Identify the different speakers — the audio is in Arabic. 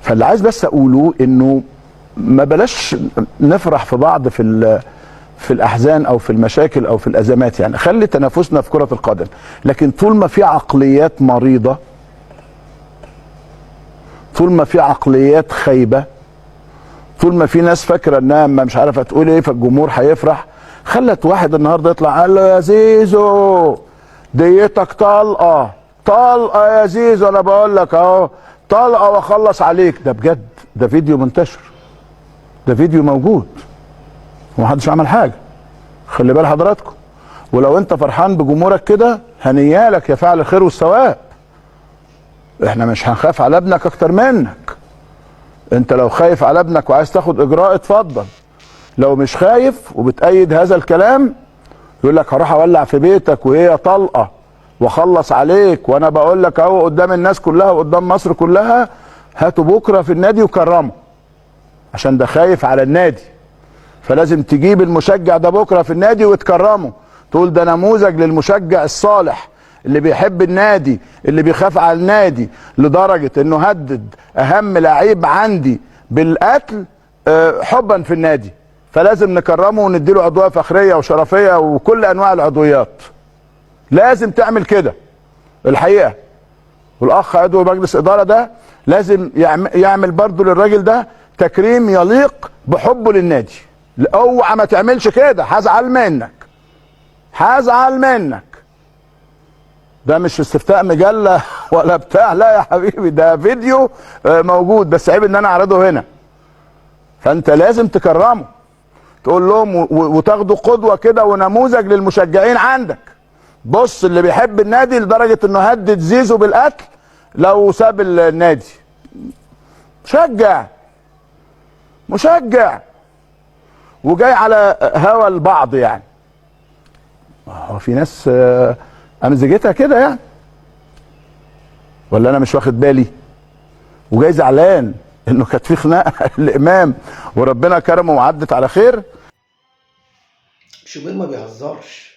Speaker 1: فاللي عايز بس اقوله انه ما بلاش نفرح في بعض في الاحزان او في المشاكل او في الازمات، يعني خلي تنافسنا في كرة القدم، لكن طول ما في عقليات مريضة، طول ما في عقليات خايبة، طول ما في ناس فاكره انها مش عارفه تقول ايه فالجمهور هيفرح، خلت واحد النهارده يطلع قال له يا زيزو ديتك طلقه طلقه يا زيزو، انا بقول لك اهو طلقه واخلص عليك. ده بجد، ده فيديو منتشر، ده فيديو موجود ومحدش عمل حاجه. خلي بال حضراتكم، ولو انت فرحان بجمهورك كده هنيالك يا فاعل الخير والثواب. احنا مش هنخاف على ابنك اكتر منك. انت لو خايف على ابنك وعايز تاخد اجراء اتفضل، لو مش خايف وبتأيد هذا الكلام يقول لك هروح اولع في بيتك وهي طلقه واخلص عليك، وانا بقول لك اهو قدام الناس كلها وقدام مصر كلها هاتوا بكره في النادي وكرمه، عشان ده خايف على النادي. فلازم تجيب المشجع ده بكره في النادي وتكرمه، تقول ده نموذج للمشجع الصالح اللي بيحب النادي، اللي بيخاف على النادي لدرجه انه هدد اهم لعيب عندي بالقتل حبا في النادي. فلازم نكرمه ونديله عضويه فخريه وشرفيه وكل انواع العضويات. لازم تعمل كده الحقيقه. والاخ عضو مجلس اداره ده لازم يعمل برضه للراجل ده تكريم يليق بحبه للنادي. اوعى ما تعملش كده، هزعل منك، هزعل منك. ده مش استفتاء مجله ولا بتاع، لا يا حبيبي، ده فيديو موجود، بس عيب ان انا اعرضه هنا. فانت لازم تكرمه، تقول لهم وتاخدوا قدوه كده ونموذج للمشجعين عندك. بص اللي بيحب النادي لدرجه انه هدد زيزو بالقتل لو ساب النادي. مشجع وجاي على هوى البعض، يعني هو في ناس امزجتها كده يعني، ولا انا مش واخد بالي؟ وجاي زعلان انه كانت في خناقه الامام وربنا كرمه وعدت على خير.
Speaker 2: شوبير ما بيهزرش.